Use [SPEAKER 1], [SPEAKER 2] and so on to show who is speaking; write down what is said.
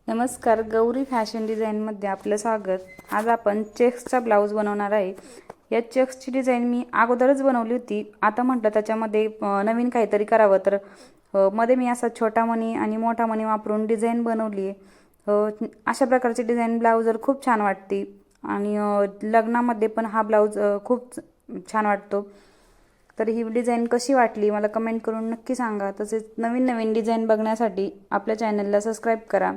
[SPEAKER 1] नमस्कार, गौरी फॅशन डिझाईनमध्ये आपलं स्वागत। आज आपण चेक्सचा ब्लाऊज बनवणार आहे। या चेक्सची डिझाईन मी अगोदरच बनवली होती। आता म्हटलं त्याच्यामध्ये नवीन काहीतरी करावं, तर मध्ये मी असा छोटा मणी आणि मोठा मणी वापरून डिझाईन बनवली आहे। अशा प्रकारची डिझाईन ब्लाऊजवर खूप छान वाटते आणि लग्नामध्ये पण हा ब्लाऊज खूप छान वाटतो। तर ही डिझाईन कशी वाटली मला कमेंट करून नक्की सांगा। तसेच नवीन नवीन डिझाईन बघण्यासाठी आपल्या चॅनलला सबस्क्राईब करा।